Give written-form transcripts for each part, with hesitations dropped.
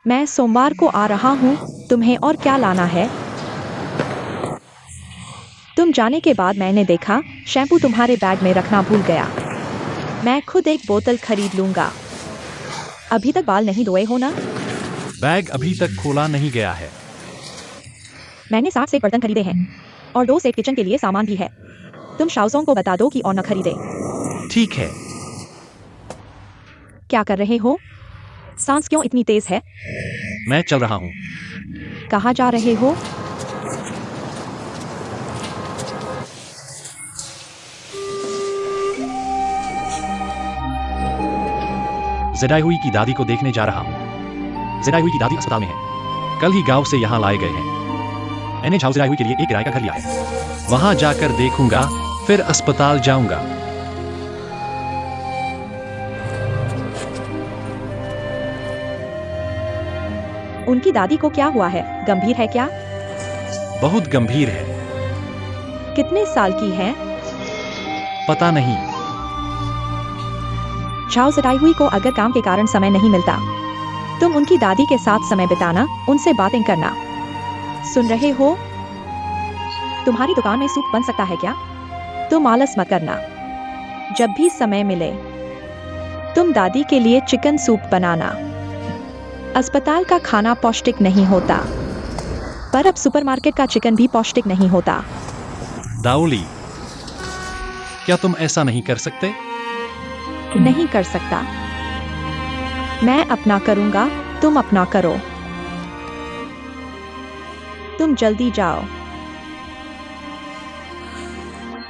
मैं सोमवार को आ रहा हूँ। तुम्हें और क्या लाना है? तुम जाने के बाद मैंने देखा शैम्पू तुम्हारे बैग में रखना भूल गया। मैं खुद एक बोतल खरीद लूंगा। अभी तक बाल नहीं धोए हो ना? बैग अभी तक खोला नहीं गया है। मैंने 60 सेट बर्तन खरीदे हैं और 2 सेट किचन के लिए सामान भी है। तुम शाओसोंग को बता दो कि और न खरीदे। ठीक है। क्या कर रहे हो? सांस क्यों इतनी तेज है? मैं चल रहा हूँ। कहाँ जा रहे हो? जेडाई की दादी को देखने जा रहा हूँ। जेडाई की दादी अस्पताल में है। कल ही गांव से यहाँ लाए गए हैं। मैंने झाओ जेडाई के लिए एक किराए का घर लिया है। वहां जाकर देखूंगा, फिर अस्पताल जाऊंगा। उनकी दादी को क्या हुआ है? गंभीर है क्या? बहुत गंभीर है। कितने साल की है? पता नहीं। झाओ जेडाई को अगर काम के कारण समय नहीं मिलता, तुम उनकी दादी के साथ समय बिताना, उनसे बातें करना। सुन रहे हो? तुम्हारी दुकान में सूप बन सकता है क्या? तुम आलस मत करना। जब भी समय मिले तुम दादी के लिए चिकन सूप बनाना। अस्पताल का खाना पौष्टिक नहीं होता, पर अब सुपरमार्केट का चिकन भी पौष्टिक नहीं होता। दाओली, क्या तुम ऐसा नहीं कर सकते? नहीं कर सकता। मैं अपना करूंगा, तुम अपना करो। तुम जल्दी जाओ।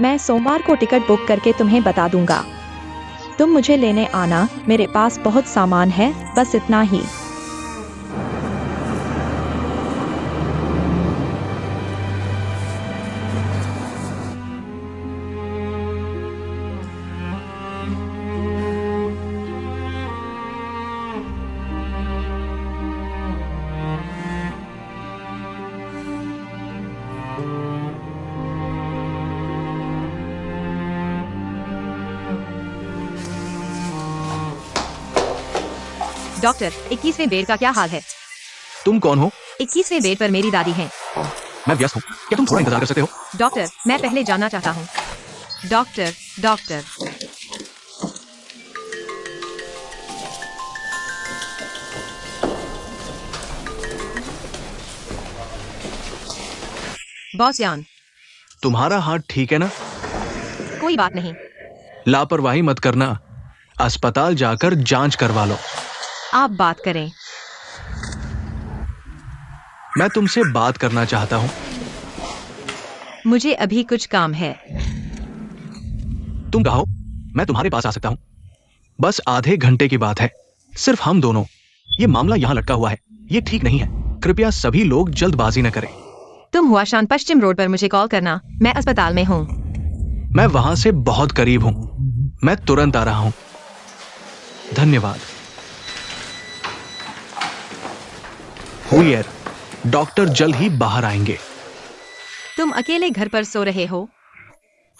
मैं सोमवार को टिकट बुक करके तुम्हें बता दूंगा। तुम मुझे लेने आना, मेरे पास बहुत सामान है, बस इतना ही। डॉक्टर, 21वें बेड का क्या हाल है? तुम कौन हो? 21वें बेड पर मेरी दादी हैं। मैं व्यस्त हूँ, क्या तुम थोड़ा इंतजार कर सकते हो? डॉक्टर, मैं पहले जानना चाहता हूँ। Doctor, doctor. बॉस यान, तुम्हारा हाथ ठीक है ना? कोई बात नहीं। लापरवाही मत करना। अस्पताल जाकर जांच करवा लो। आप बात करें। मैं तुमसे बात करना चाहता हूँ। मुझे अभी कुछ काम है। तुम कहो, मैं तुम्हारे पास आ सकता हूँ। बस आधे घंटे की बात है, सिर्फ हम दोनों। ये मामला यहाँ लटका हुआ है, ये ठीक नहीं है। कृपया सभी लोग जल्दबाजी न करें। तुम हुआशान पश्चिम रोड पर मुझे कॉल करना, मैं अस्पताल में हूँ। मैं वहां से बहुत करीब हूँ। मैं तुरंत आ रहा हूँ। धन्यवाद। हुइयर, डॉक्टर जल्द ही बाहर आएंगे। तुम अकेले घर पर सो रहे हो?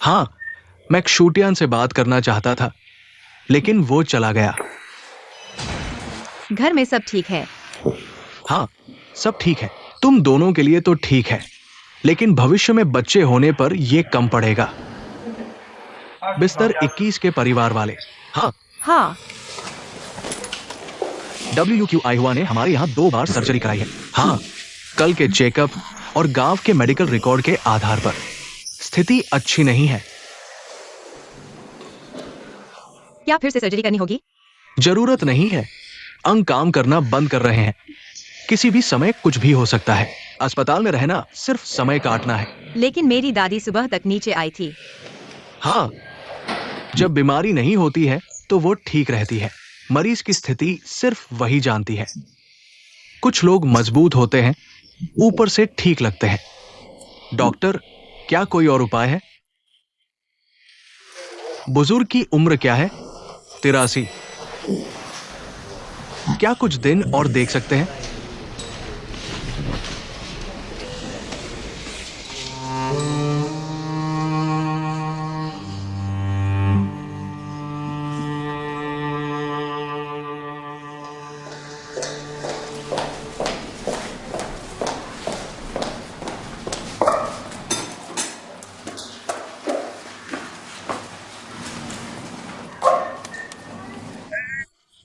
हाँ, मैं क्षूटियान से बात करना चाहता था, लेकिन वो चला गया। घर में सब ठीक है? हाँ, सब ठीक है। तुम दोनों के लिए तो ठीक है, लेकिन भविष्य में बच्चे होने पर यह कम पड़ेगा। बिस्तर 21 के परिवार वाले। हाँ, हाँ। WQ आयुआ ने हमारे यहाँ 2 बार सर्जरी कराई है। हाँ, कल के चेकअप और गांव के मेडिकल रिकॉर्ड के आधार पर स्थिति अच्छी नहीं है। क्या फिर से सर्जरी करनी होगी? जरूरत नहीं है। अंग काम करना बंद कर रहे हैं। किसी भी समय कुछ भी हो सकता है। अस्पताल में रहना सिर्फ समय काटना है। लेकिन मेरी दादी सुबह तक नीचे आई थी। हाँ, जब बीमारी नहीं होती है तो वो ठीक रहती है। मरीज की स्थिति सिर्फ वही जानती है। कुछ लोग मजबूत होते हैं, ऊपर से ठीक लगते हैं। डॉक्टर, क्या कोई और उपाय है? बुजुर्ग की उम्र क्या है? 83। क्या कुछ दिन और देख सकते हैं?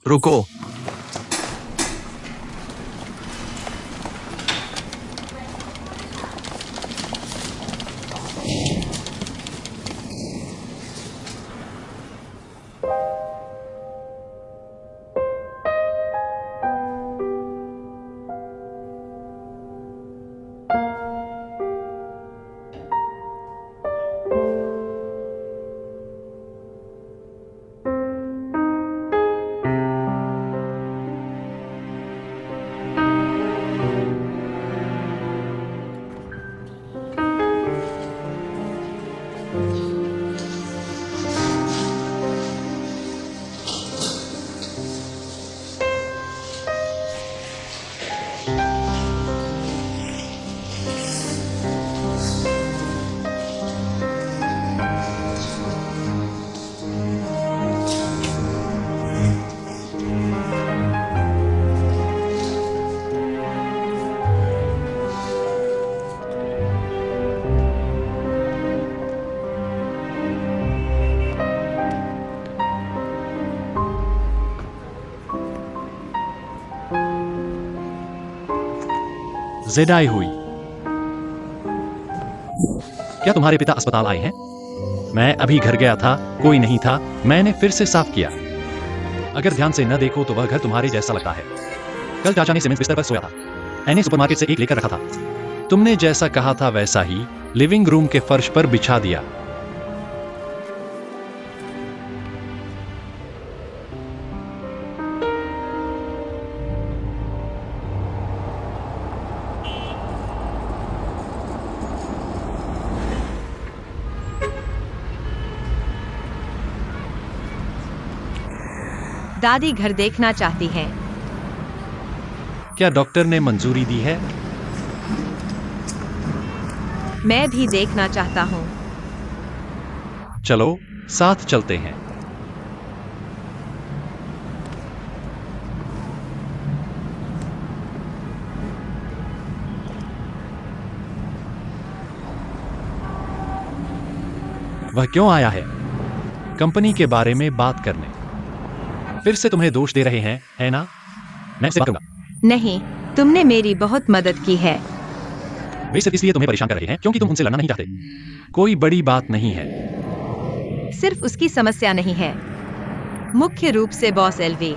रुको। जेडाई हुई, क्या तुम्हारे पिता अस्पताल आए हैं? मैं अभी घर गया था, कोई नहीं था, मैंने फिर से साफ किया। अगर ध्यान से न देखो तो वह घर तुम्हारे जैसा लगता है। कल चाचा ने सीमेंट बिस्तर पर सोया था। मैंने सुपरमार्केट से एक लेकर रखा था। तुमने जैसा कहा था वैसा ही लिविंग रूम के फर्श पर बिछा दिया। दादी घर देखना चाहती हैं। क्या डॉक्टर ने मंजूरी दी है? मैं भी देखना चाहता हूँ। चलो साथ चलते हैं। वह क्यों आया है? कंपनी के बारे में बात करने। फिर से तुम्हें दोष दे रहे हैं, है ना? मैं इसे करूंगा। नहीं, तुमने मेरी बहुत मदद की है। वे सिर्फ इसलिए तुम्हें परेशान कर रहे हैं क्योंकि तुम उनसे लड़ना नहीं चाहते। कोई बड़ी बात नहीं है। सिर्फ उसकी समस्या नहीं है, मुख्य रूप से बॉस एलवी।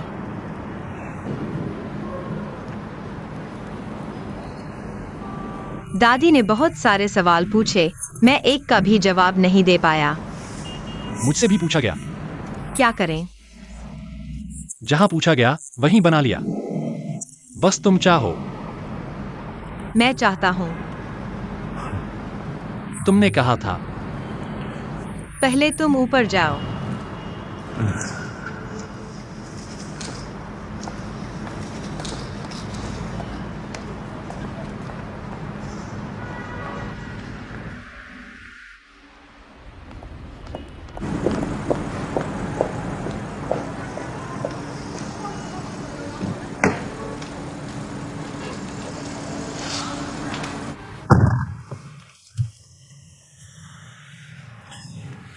दादी ने बहुत सारे सवाल पूछे, मैं एक का भी जवाब नहीं दे पाया। मुझसे भी पूछा गया। क्या करें? जहां पूछा गया वहीं बना लिया। बस तुम चाहो। मैं चाहता हूँ। तुमने कहा था। पहले तुम ऊपर जाओ।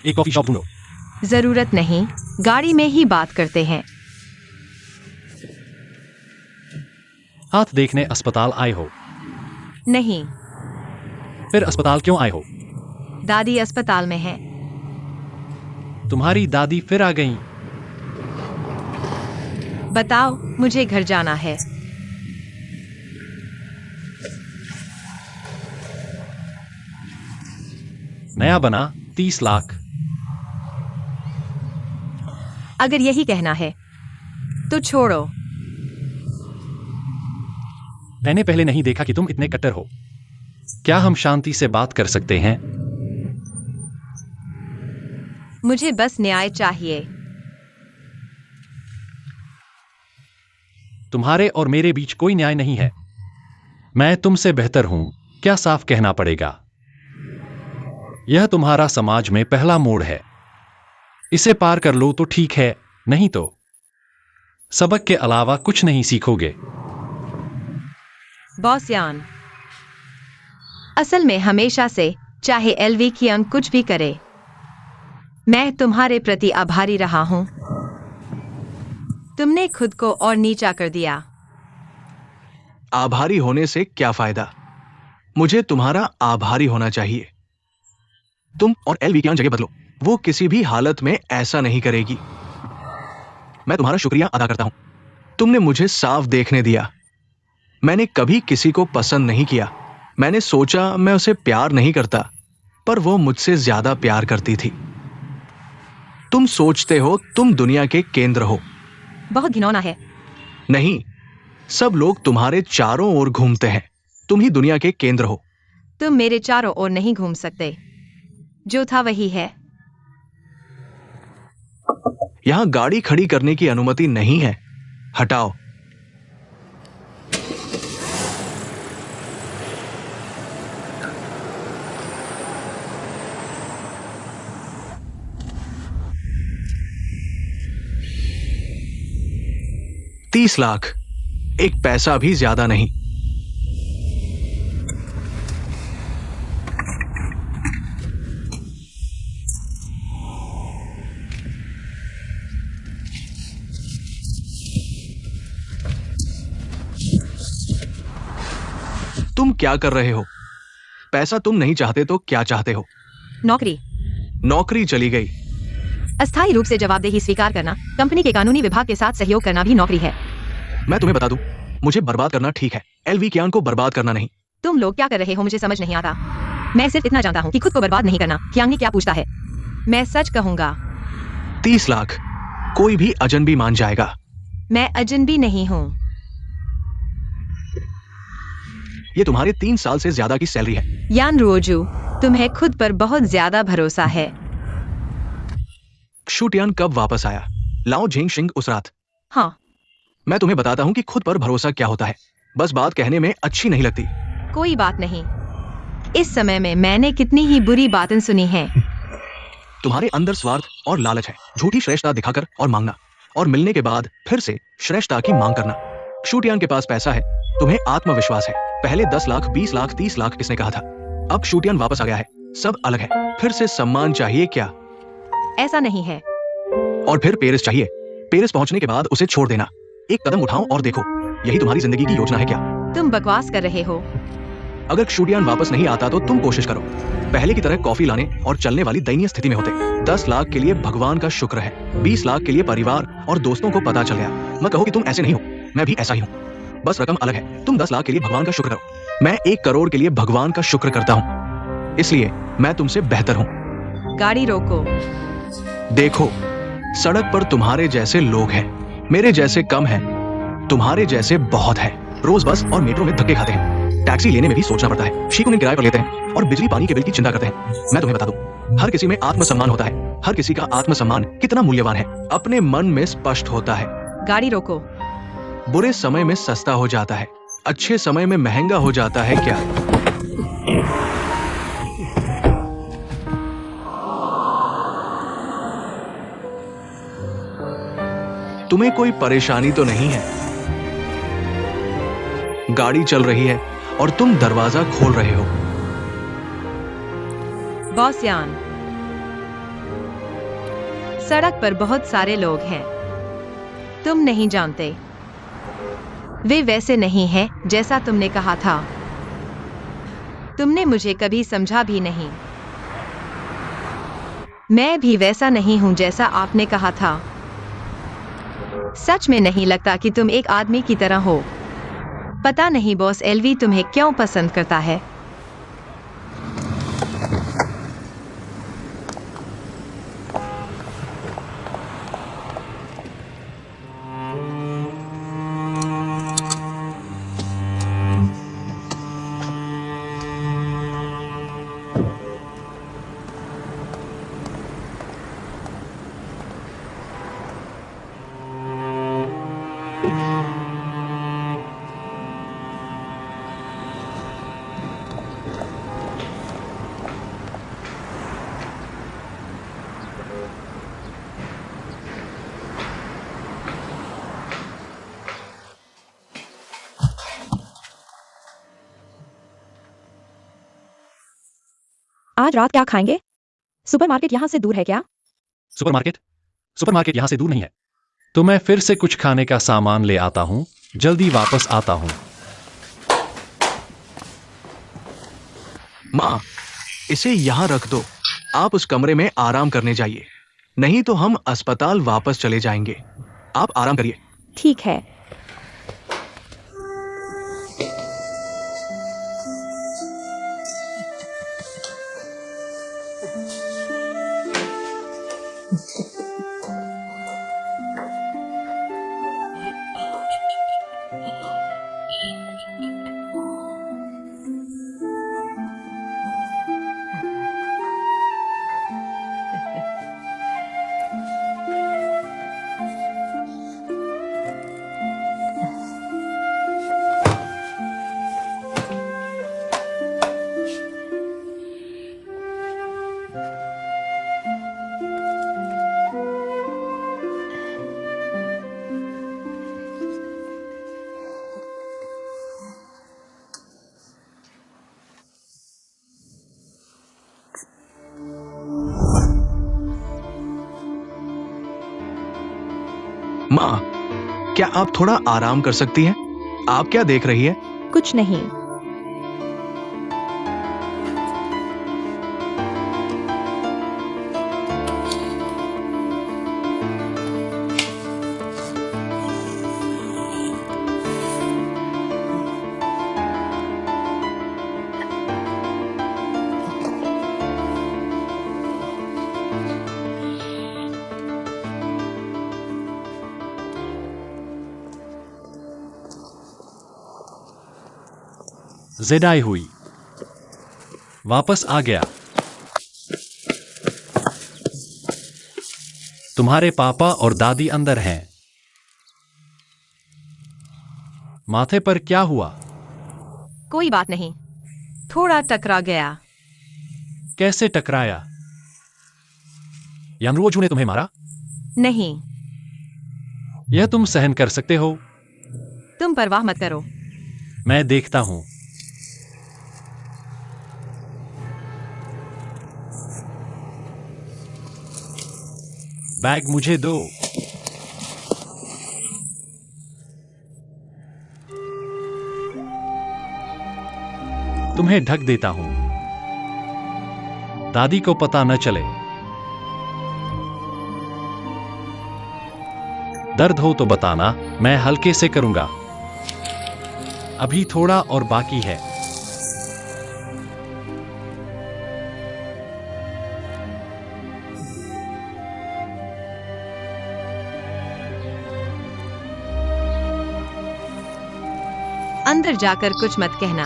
एक कॉफी शॉप ढूंढो। जरूरत नहीं, गाड़ी में ही बात करते हैं। हाथ देखने अस्पताल आए हो? नहीं, फिर अस्पताल क्यों आए हो? दादी अस्पताल में है। तुम्हारी दादी फिर आ गईं। बताओ, मुझे घर जाना है। नया बना 30 लाख। अगर यही कहना है तो छोड़ो। मैंने पहले नहीं देखा कि तुम इतने कट्टर हो। क्या हम शांति से बात कर सकते हैं? मुझे बस न्याय चाहिए। तुम्हारे और मेरे बीच कोई न्याय नहीं है। मैं तुमसे बेहतर हूं, क्या साफ कहना पड़ेगा। यह तुम्हारा समाज में पहला मोड़ है। इसे पार कर लो तो ठीक है, नहीं तो सबक के अलावा कुछ नहीं सीखोगे। बॉस यान, असल में हमेशा से, चाहे एलवी की अंक कुछ भी करे, मैं तुम्हारे प्रति आभारी रहा हूं। तुमने खुद को और नीचा कर दिया। आभारी होने से क्या फायदा? मुझे तुम्हारा आभारी होना चाहिए। तुम और एल विज्ञान जगह बदलो। वो किसी भी हालत में ऐसा नहीं करेगी। मैं तुम्हारा शुक्रिया अदा करता हूं। तुमने मुझे साफ देखने दिया। मैंने कभी किसी को पसंद नहीं किया। मैंने सोचा मैं उसे प्यार नहीं करता, पर वो मुझसे ज्यादा प्यार करती थी। तुम सोचते हो तुम दुनिया के केंद्र हो। बहुत घिनौना है। नहीं, सब लोग तुम्हारे चारों ओर घूमते हैं। तुम ही दुनिया के केंद्र हो। तुम मेरे चारों ओर नहीं घूम सकते। जो था वही है। यहां गाड़ी खड़ी करने की अनुमति नहीं है। हटाओ। $30 लाख, एक पैसा भी ज्यादा नहीं। तुम क्या कर रहे हो? पैसा तुम नहीं चाहते तो क्या चाहते हो? नौकरी। नौकरी चली गई। अस्थायी रूप से जवाबदेही स्वीकार करना, कंपनी के कानूनी विभाग के साथ सहयोग करना भी नौकरी है। मैं तुम्हें बता दूं, मुझे बर्बाद करना ठीक है, एलवी कियान को बर्बाद करना नहीं। तुम लोग क्या कर रहे हो मुझे समझ नहीं आता। मैं सिर्फ इतना जानता हूँ कि खुद को बर्बाद नहीं करना। कियांग क्या पूछता है? मैं सच कहूंगा, 30 लाख कोई भी अजनबी मान जाएगा। मैं अजनबी नहीं हूँ। ये तुम्हारे 3 साल से ज्यादा की सैलरी है। यान रुओजू, तुम्हें खुद पर बहुत ज्यादा भरोसा है। शूटियान कब वापस आया? लाओ झेंगशिंग उस रात। हाँ, मैं तुम्हें बताता हूं कि खुद पर भरोसा क्या होता है। बस बात कहने में अच्छी नहीं लगती। कोई बात नहीं। इस समय में मैंने कितनी ही बुरी बातें सुनी हैं। तुम्हारे अंदर स्वार्थ और लालच है। झूठी श्रेष्ठता दिखाकर और मांगना, और मिलने के बाद फिर से श्रेष्ठता की मांग करना। शूटियान के पास पैसा है, तुम्हें आत्मविश्वास है। पहले 10 लाख, 20 लाख, 30 लाख किसने कहा था? अब शूटियान वापस आ गया है, सब अलग है। फिर से सम्मान चाहिए क्या? ऐसा नहीं है। और फिर पेरिस चाहिए। पेरिस पहुंचने के बाद उसे छोड़ देना। एक कदम उठाओ और देखो। यही तुम्हारी जिंदगी की योजना है क्या? तुम बकवास कर रहे हो। अगर शूटियान वापस नहीं आता तो तुम कोशिश करो। पहले की तरह कॉफी लाने और चलने वाली दयनीय स्थिति में होते। 10 लाख के लिए भगवान का शुक्र है। 20 लाख के लिए परिवार और दोस्तों को पता चल गया। मत कहो कि तुम ऐसे नहीं हो, मैं भी ऐसा ही हूँ। बस रकम अलग है। तुम 10 लाख के लिए भगवान का शुक्र करो। मैं 1 करोड़ के लिए भगवान का शुक्र करता हूँ, इसलिए मैं तुमसे बेहतर हूँ। गाड़ी रोको। देखो, सड़क पर तुम्हारे जैसे लोग हैं। मेरे जैसे कम हैं, तुम्हारे जैसे बहुत हैं। रोज बस और मेट्रो में धक्के खाते हैं। टैक्सी लेने में भी सोचना पड़ता है। शीकुन किराए पर लेते हैं और बिजली पानी के बिल की चिंता करते हैं। मैं तुम्हें बता दूं, हर किसी में आत्मसम्मान होता है। हर किसी का आत्मसम्मान कितना मूल्यवान है, अपने मन में स्पष्ट होता है। गाड़ी रोको। बुरे समय में सस्ता हो जाता है, अच्छे समय में महंगा हो जाता है क्या? तुम्हें कोई परेशानी तो नहीं है? गाड़ी चल रही है और तुम दरवाजा खोल रहे हो। बॉस यान, सड़क पर बहुत सारे लोग हैं। तुम नहीं जानते, वे वैसे नहीं हैं जैसा तुमने कहा था। तुमने मुझे कभी समझा भी नहीं। मैं भी वैसा नहीं हूं जैसा आपने कहा था। सच में नहीं लगता कि तुम एक आदमी की तरह हो। पता नहीं बॉस एलवी तुम्हें क्यों पसंद करता है। आज रात क्या खाएंगे? सुपरमार्केट यहाँ से दूर है क्या? सुपरमार्केट? सुपरमार्केट यहाँ से दूर नहीं है। तो मैं फिर से कुछ खाने का सामान ले आता हूँ, जल्दी वापस आता हूँ। माँ, इसे यहाँ रख दो। आप उस कमरे में आराम करने जाइए, नहीं तो हम अस्पताल वापस चले जाएंगे। आप आराम करिए। ठीक है। माँ, क्या आप थोड़ा आराम कर सकती हैं? आप क्या देख रही है? कुछ नहीं। जेडाई हुई वापस आ गया। तुम्हारे पापा और दादी अंदर हैं। माथे पर क्या हुआ? कोई बात नहीं, थोड़ा टकरा गया। कैसे टकराया? यानरुओजू ने तुम्हें मारा? नहीं, यह तुम सहन कर सकते हो? तुम परवाह मत करो। मैं देखता हूं। बैग मुझे दो। तुम्हें ढक देता हूं, दादी को पता न चले। दर्द हो तो बताना, मैं हल्के से करूंगा। अभी थोड़ा और बाकी है। अंदर जाकर कुछ मत कहना।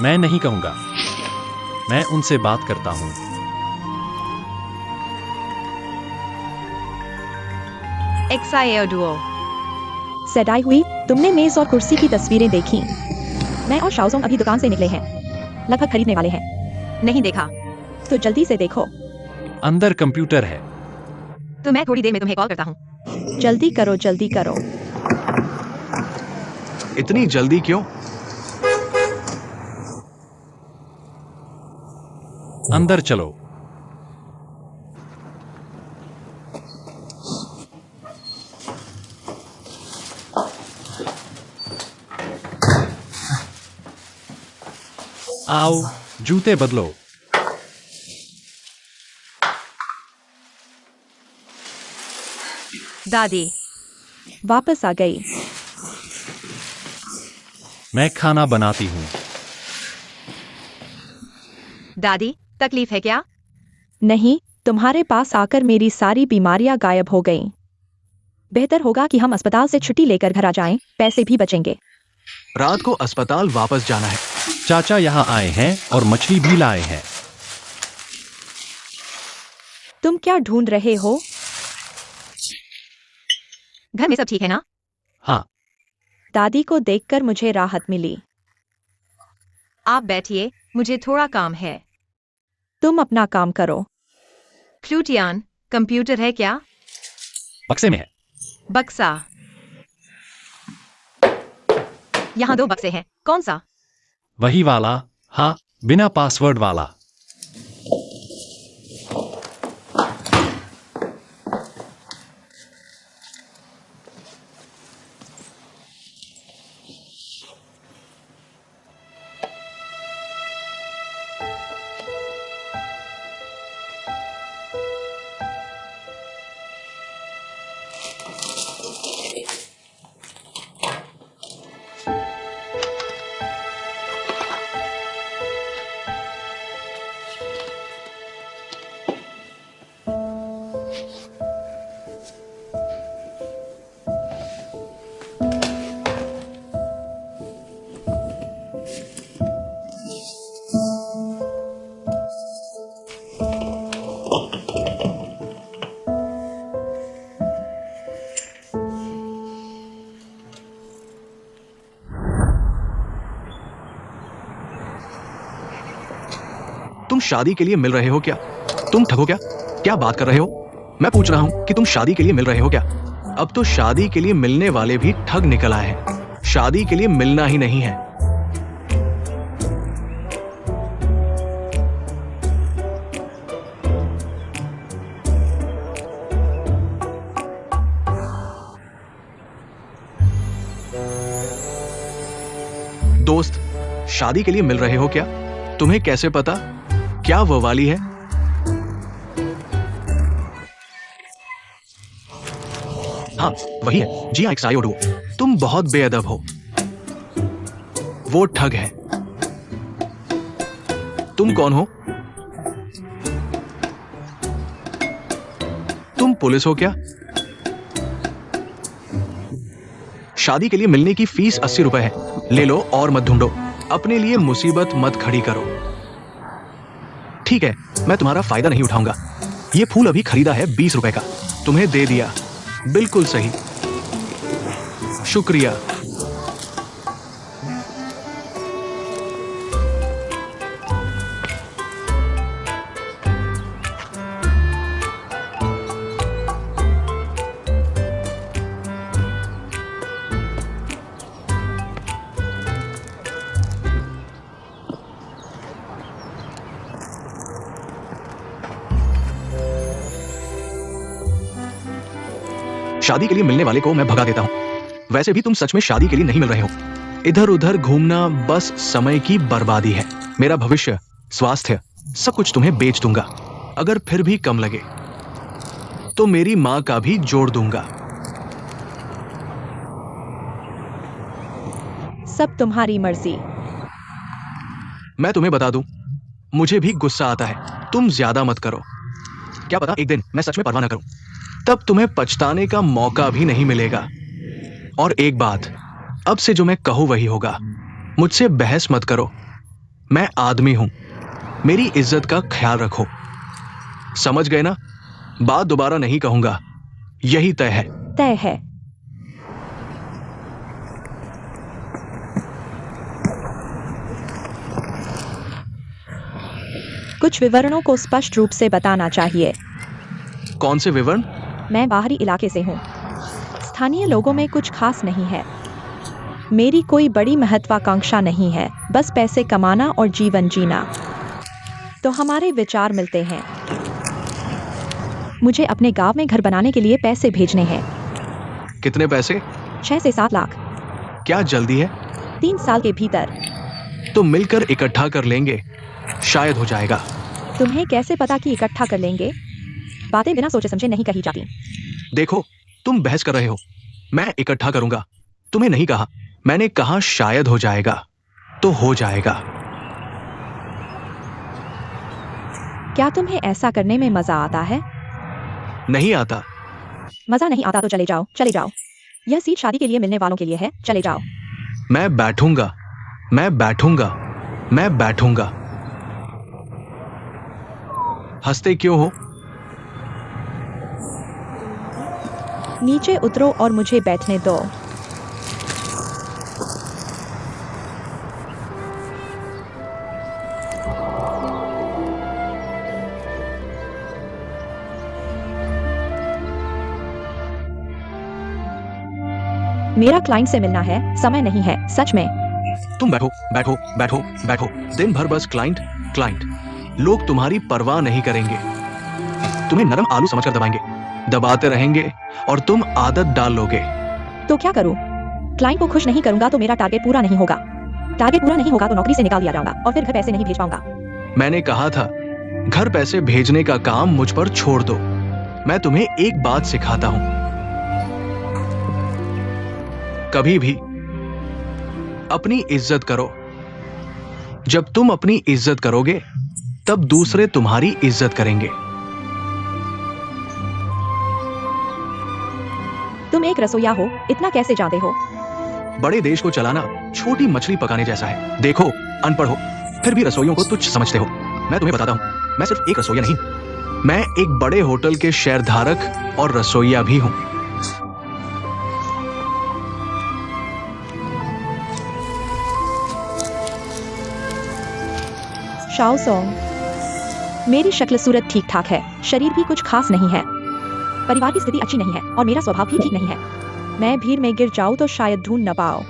मैं नहीं कहूंगा, मैं उनसे बात करता हूं। एक्साएडुओ, सेडाई हुई, तुमने मेज और कुर्सी की तस्वीरें देखी? मैं और शाओजोंग अभी दुकान से निकले हैं, लगभग खरीदने वाले हैं। नहीं देखा। तो जल्दी से देखो। अंदर कंप्यूटर है। तो मैं थोड़ी देर में तुम्हें कॉल करता हूँ। जल्दी करो, जल्दी करो। इतनी जल्दी क्यों? अंदर चलो। आओ, जूते बदलो। दादी, वापस आ गई। मैं खाना बनाती हूँ। दादी, तकलीफ है क्या? नहीं, तुम्हारे पास आकर मेरी सारी बीमारियां गायब हो गईं। बेहतर होगा कि हम अस्पताल से छुट्टी लेकर घर आ जाएं, पैसे भी बचेंगे। रात को अस्पताल वापस जाना है। चाचा यहाँ आए हैं और मछली भी लाए हैं। तुम क्या ढूंढ रहे हो? घर में सब ठीक है ना? हाँ, दादी को देखकर मुझे राहत मिली। आप बैठिए, मुझे थोड़ा काम है। तुम अपना काम करो। क्लूटियान, कंप्यूटर है क्या? बक्से में है। बक्सा। यहाँ 2 बक्से हैं, कौन सा? वही वाला, हाँ, बिना पासवर्ड वाला। तुम शादी के लिए मिल रहे हो क्या? तुम ठगो क्या? क्या बात कर रहे हो? मैं पूछ रहा हूं कि तुम शादी के लिए मिल रहे हो क्या? अब तो शादी के लिए मिलने वाले भी ठग निकल आए हैं। शादी के लिए मिलना ही नहीं है। दोस्त, शादी के लिए मिल रहे हो क्या? तुम्हें कैसे पता? क्या वो वाली है? हाँ, वही है। जी हाँ, XIO2। तुम बहुत बेअदब हो। वो ठग है। तुम कौन हो? तुम पुलिस हो क्या? शादी के लिए मिलने की फीस 80 रुपए है। ले लो और मत ढूंढो। अपने लिए मुसीबत मत खड़ी करो। ठीक है, मैं तुम्हारा फायदा नहीं उठाऊंगा। ये फूल अभी खरीदा है 20 रुपए का। तुम्हें दे दिया। बिल्कुल सही। शुक्रिया। शादी के लिए मिलने वाले को मैं भगा देता हूं। वैसे भी तुम सच में शादी के लिए नहीं मिल रहे हो। इधर उधर घूमना बस समय की बर्बादी है। मेरा भविष्य, स्वास्थ्य, सब कुछ तुम्हें बेच दूंगा। अगर फिर भी कम लगे तो मेरी मां का भी जोड़ दूंगा। सब तुम्हारी मर्जी। मैं तुम्हें बता दूं, मुझे भी गुस्सा आता है। तुम ज्यादा मत करो। क्या पता एक दिन मैं सच में परवाह न करूं, तब तुम्हें पछताने का मौका भी नहीं मिलेगा। और एक बात, अब से जो मैं कहूं वही होगा। मुझसे बहस मत करो। मैं आदमी हूं। मेरी इज्जत का ख्याल रखो। समझ गए ना? बात दोबारा नहीं कहूंगा। यही तय है। तय है। कुछ विवरणों को स्पष्ट रूप से बताना चाहिए। कौन से विवरण? मैं बाहरी इलाके से हूँ। स्थानीय लोगों में कुछ खास नहीं है। मेरी कोई बड़ी महत्वाकांक्षा नहीं है, बस पैसे कमाना और जीवन जीना। तो हमारे विचार मिलते हैं। मुझे अपने गांव में घर बनाने के लिए पैसे भेजने हैं। कितने पैसे? 6 से 7 लाख। क्या जल्दी है? 3 साल के भीतर। तो मिलकर इकट्ठा कर लेंगे, शायद हो जाएगा। तुम्हें कैसे पता कि इकट्ठा कर लेंगे? बातें बिना सोचे समझे नहीं कही जाती। देखो, तुम बहस कर रहे हो। मैं इकट्ठा करूंगा। तुम्हें नहीं कहा, मैंने कहा शायद हो जाएगा। तो हो जाएगा। क्या तुम्हें ऐसा करने में मजा आता है? नहीं आता। मजा नहीं आता तो चले जाओ, चले जाओ। यह सीट शादी के लिए मिलने वालों के लिए है, चले जाओ। मैं बैठूंगा, मैं बैठूंगा, मैं बैठूंगा। हंसते क्यों हो? नीचे उतरो और मुझे बैठने दो। मेरा क्लाइंट से मिलना है, समय नहीं है, सच में। तुम बैठो, बैठो, बैठो, बैठो। दिन भर बस क्लाइंट, क्लाइंट। लोग तुम्हारी परवाह नहीं करेंगे। तुम्हें नरम आलू समझकर दबाएंगे, दबाते रहेंगे और तुम आदत डाल लोगे। तो क्या करूं? क्लाइंट को खुश नहीं करूंगा तो मेरा टारगेट पूरा नहीं होगा। टारगेट पूरा नहीं होगा तो नौकरी से निकाल दिया जाऊंगा और फिर घर पैसे नहीं भेज पाऊंगा। मैंने कहा था, घर पैसे भेजने का काम मुझ पर छोड़ दो। मैं तुम्हें एक बात सिखाता हूं। कभी भी अपनी इज्जत करो। जब तुम अपनी इज्जत करोगे, तब दूसरे तुम्हारी इज्जत करेंगे। तुम एक रसोइया हो, इतना कैसे जानते हो? बड़े देश को चलाना छोटी मछली पकाने जैसा है। देखो, अनपढ़ हो, फिर भी रसोइयों को तुच्छ समझते हो। मैं तुम्हें बताता हूं, मैं सिर्फ एक रसोइया नहीं, मैं एक बड़े होटल के शेयरधारक और रसोइया भी हूं। शाओ सोंग, मेरी शक्ल सूरत ठीक ठाक है, शरीर भी कुछ खास नहीं है, परिवार की स्थिति अच्छी नहीं है और मेरा स्वभाव भी ठीक नहीं है। मैं भीड़ में गिर जाऊं तो शायद ढूंढ न पाओ।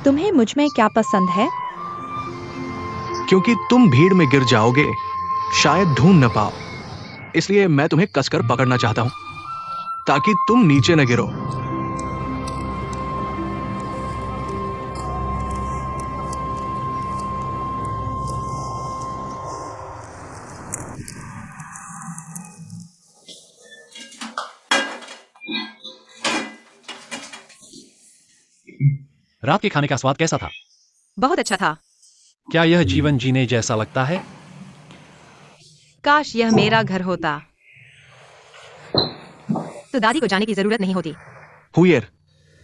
तुम्हें मुझ में क्या पसंद है? क्योंकि तुम भीड़ में गिर जाओगे, शायद ढूंढ न पाओ, इसलिए मैं तुम्हें कसकर पकड़ना चाहता हूं ताकि तुम नीचे न गिरो। रात के खाने का स्वाद कैसा था? बहुत अच्छा था। क्या यह जीवन जीने जैसा लगता है? काश यह मेरा घर होता। तो दादी को जाने की जरूरत नहीं होती। हुइयर,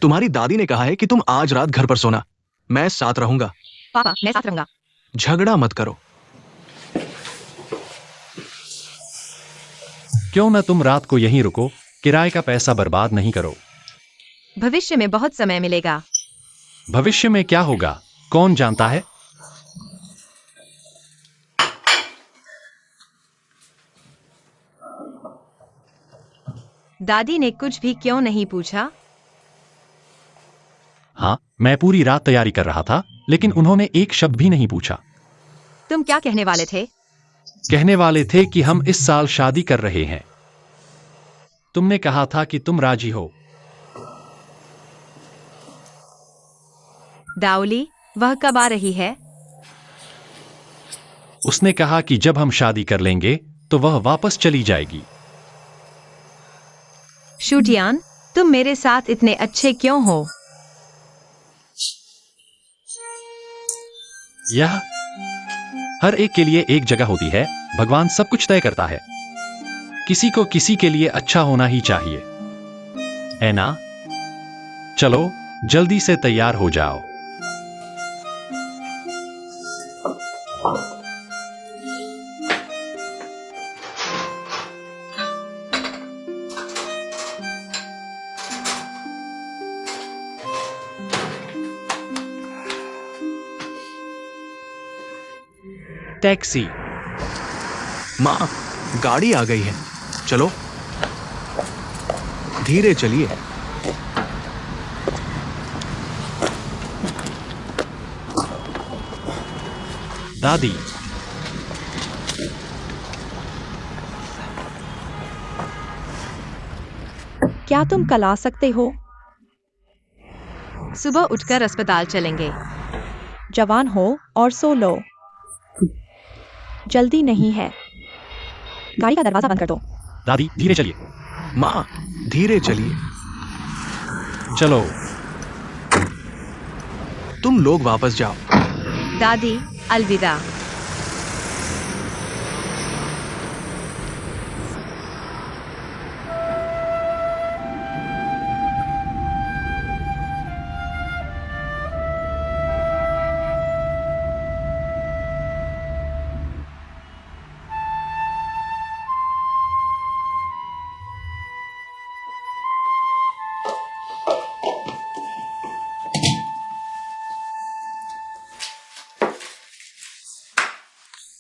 तुम्हारी दादी ने कहा है कि तुम आज रात घर पर सोना, मैं साथ रहूंगा। पापा, मैं साथ रहूंगा। झगड़ा मत करो। क्यों न तुम रात को यहीं रुको, किराए का पैसा बर्बाद नहीं करो। भविष्य में बहुत समय मिलेगा। भविष्य में क्या होगा, कौन जानता है? दादी ने कुछ भी क्यों नहीं पूछा? हाँ, मैं पूरी रात तैयारी कर रहा था, लेकिन उन्होंने एक शब्द भी नहीं पूछा। तुम क्या कहने वाले थे? कहने वाले थे कि हम इस साल शादी कर रहे हैं। तुमने कहा था कि तुम राजी हो। दाउली, वह कब आ रही है? उसने कहा कि जब हम शादी कर लेंगे तो वह वापस चली जाएगी। शूटियान, तुम मेरे साथ इतने अच्छे क्यों हो? यह हर एक के लिए एक जगह होती है, भगवान सब कुछ तय करता है। किसी को किसी के लिए अच्छा होना ही चाहिए, है ना? चलो जल्दी से तैयार हो जाओ। टैक्सी। माँ, गाड़ी आ गई है, चलो धीरे चलिए। दादी, क्या तुम कल आ सकते हो? सुबह उठकर अस्पताल चलेंगे। जवान हो और सो लो, जल्दी नहीं है। गाड़ी का दरवाजा बंद कर दो। दादी धीरे चलिए। माँ, धीरे चलिए। चलो। तुम लोग वापस जाओ। दादी, अलविदा।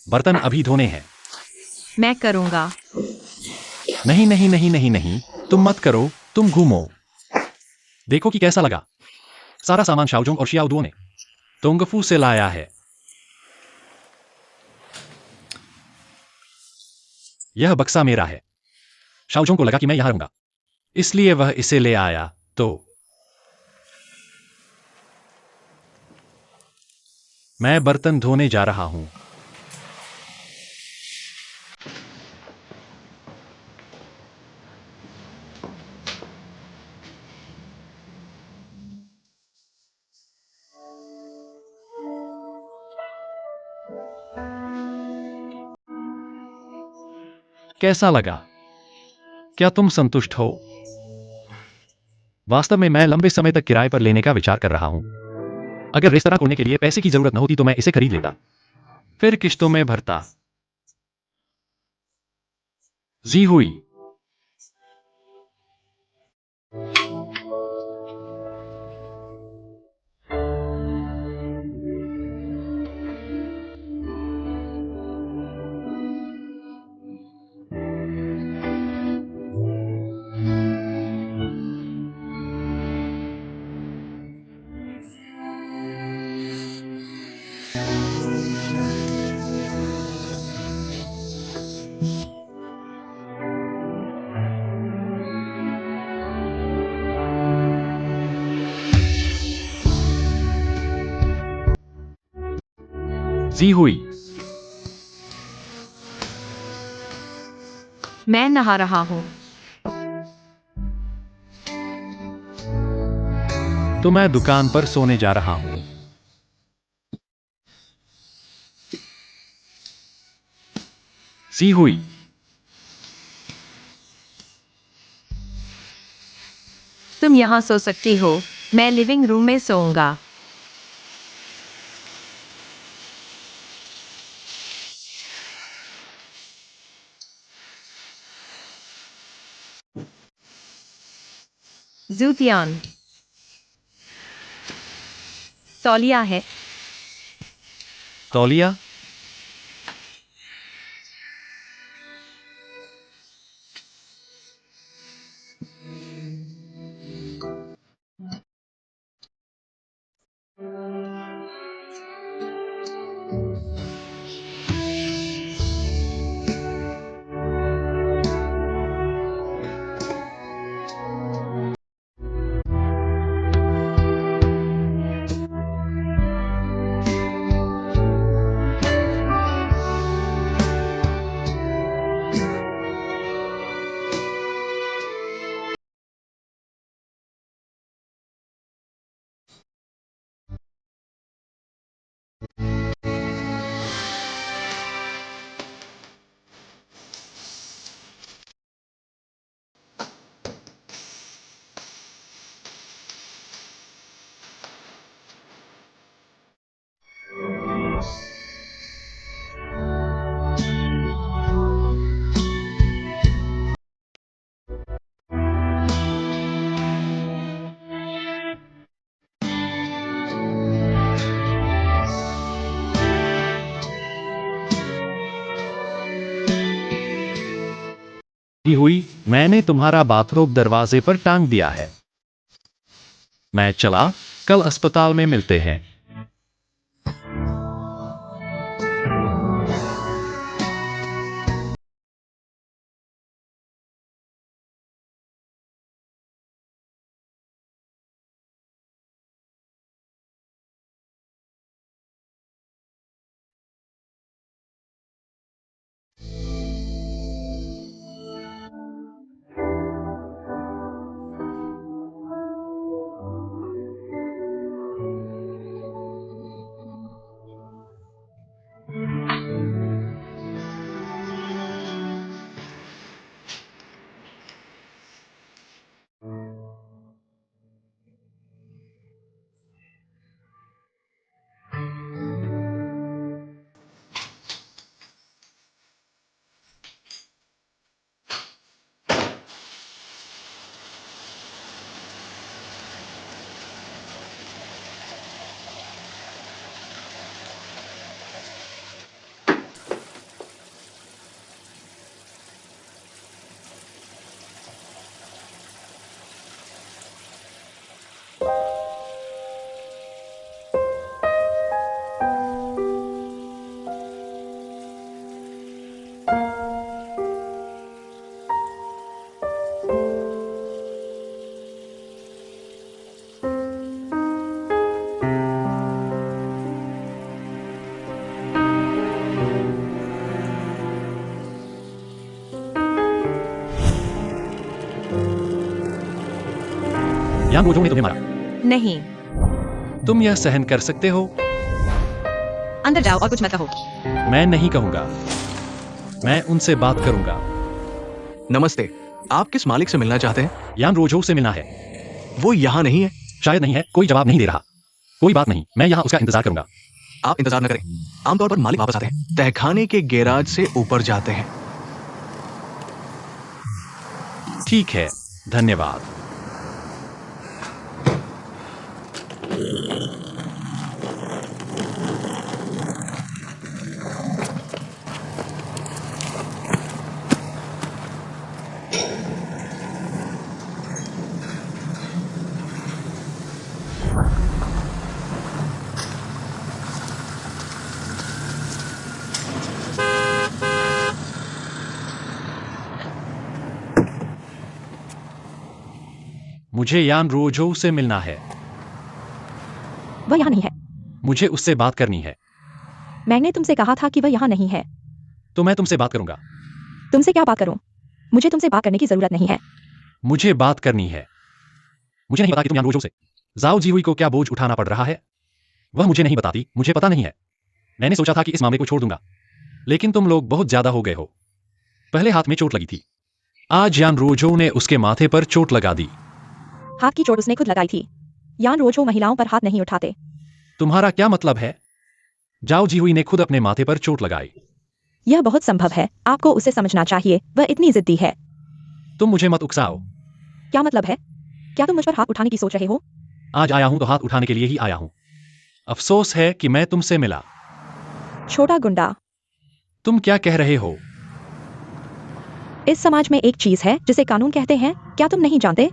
बर्तन अभी धोने हैं। मैं करूंगा। नहीं नहीं नहीं नहीं नहीं, तुम मत करो, तुम घूमो। देखो कि कैसा लगा। सारा सामान शाओजोंग और शियाओ दुओ ने तोंगफू से लाया है। यह बक्सा मेरा है। शाओजोंग को लगा कि मैं यहां रहूंगा, इसलिए वह इसे ले आया। तो मैं बर्तन धोने जा रहा हूं। कैसा लगा? क्या तुम संतुष्ट हो? वास्तव में मैं लंबे समय तक किराए पर लेने का विचार कर रहा हूं। अगर रेस्तरां खोलने के लिए पैसे की जरूरत न होती तो मैं इसे खरीद लेता, फिर किश्तों में भरता। जी हुई। जी हुई। मैं नहा रहा हूँ। तो मैं दुकान पर सोने जा रहा हूँ। जी हुई। तुम यहाँ सो सकती हो, मैं लिविंग रूम में सोऊंगा। जूतियान। तौलिया है। तौलिया। जी हुई। मैंने तुम्हारा बाथरोब दरवाजे पर टांग दिया है। मैं चला, कल अस्पताल में मिलते हैं। यान बोझों ने तुम्हें मारा। नहीं। तुम यह सहन कर सकते हो? अंदर जाओ और कुछ मत कहो। मैं नहीं कहूंगा। मैं उनसे बात करूंगा। नमस्ते, आप किस मालिक से मिलना चाहते हैं? यान रोजो से मिलना है। वो यहाँ नहीं है। शायद नहीं है, कोई जवाब नहीं दे रहा। कोई बात नहीं, मैं यहाँ उसका इंतजार करूंगा। आप इंतजार न करें। आमतौर पर मालिक वापस आते हैं, तहखाने के गैराज से ऊपर जाते हैं। ठीक है, धन्यवाद। मुझे यान रोजो से मिलना है। वह यहाँ नहीं है। मुझे उससे बात करनी है। मैंने तुमसे कहा था कि वह यहाँ नहीं है। तो मैं तुमसे बात करूंगा। तुमसे क्या बात करूं? मुझे तुमसे बात करने की जरूरत नहीं है। मुझे बात करनी है। मुझे नहीं पता कि तुम यान रोजो से जाओ जीहुई को क्या बोझ उठाना पड़ रहा है। वह मुझे नहीं बताती, मुझे पता नहीं है। मैंने सोचा था कि इस मामले को छोड़ दूंगा, लेकिन तुम लोग बहुत ज्यादा हो गए हो। पहले हाथ में चोट लगी थी, आज यान रोजो ने उसके माथे पर चोट लगा दी। हाथ की चोट उसने खुद लगाई थी। यान रोजो महिलाओं पर हाथ नहीं उठाते। तुम्हारा क्या मतलब है? जाओ जीहुई ने खुद अपने माथे पर चोट लगाई। यह बहुत संभव है, आपको उसे समझना चाहिए, वह इतनी जिद्दी है। तुम मुझे मत उकसाओ। क्या मतलब है? क्या तुम मुझ पर हाथ उठाने की सोच रहे हो? आज आया हूं तो हाथ उठाने के लिए ही आया हूं। अफसोस है कि मैं तुमसे मिला। छोटा गुंडा। तुम क्या कह रहे हो? इस समाज में एक चीज है जिसे कानून कहते हैं, क्या तुम नहीं जानते?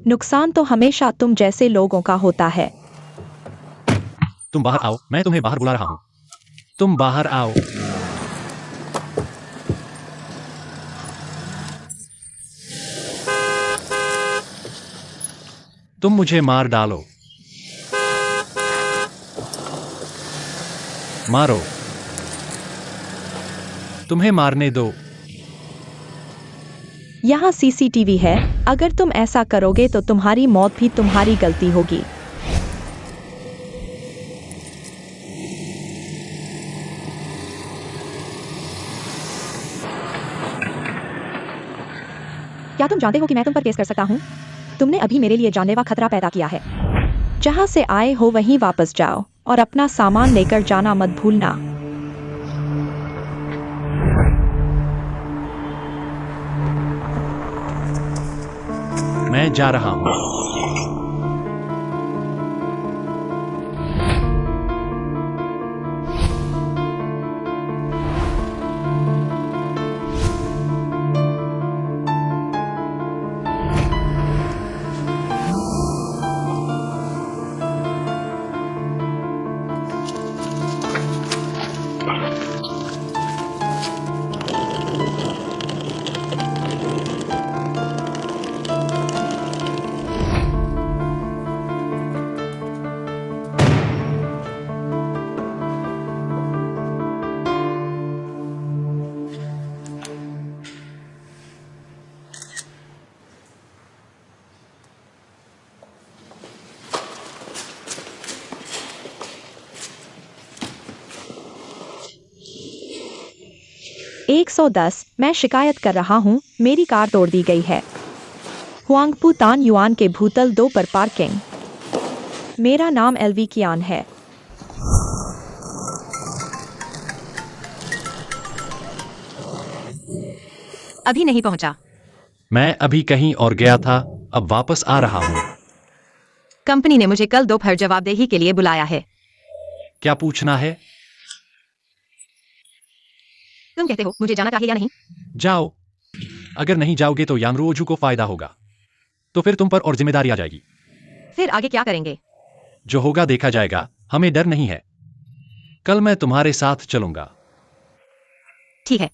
नुकसान तो हमेशा तुम जैसे लोगों का होता है। तुम बाहर आओ, मैं तुम्हें बाहर बुला रहा हूं। तुम बाहर आओ। तुम मुझे मार डालो। मारो। तुम्हें मारने दो। यहाँ सीसीटीवी है, अगर तुम ऐसा करोगे तो तुम्हारी मौत भी तुम्हारी गलती होगी। क्या तुम जानते हो कि मैं तुम पर केस कर सकता हूँ? तुमने अभी मेरे लिए जानलेवा खतरा पैदा किया है। जहाँ से आए हो वहीं वापस जाओ और अपना सामान लेकर जाना मत भूलना। मैं जा रहा हूं। एक 110, मैं शिकायत कर रहा हूँ, मेरी कार तोड़ दी गई है। हुआंगपू तान युआन के भूतल 2 पर पार्किंग। मेरा नाम एलवी कियान है। अभी नहीं पहुंचा। मैं अभी कहीं और गया था, अब वापस आ रहा हूं। कंपनी ने मुझे कल दोपहर जवाबदेही के लिए बुलाया है। क्या पूछना है? तुम कहते हो मुझे जाना चाहिए या नहीं? जाओ। अगर नहीं जाओगे तो यानरोजू को फायदा होगा, तो फिर तुम पर और जिम्मेदारी आ जाएगी। फिर आगे क्या करेंगे? जो होगा देखा जाएगा, हमें डर नहीं है। कल मैं तुम्हारे साथ चलूंगा। ठीक है।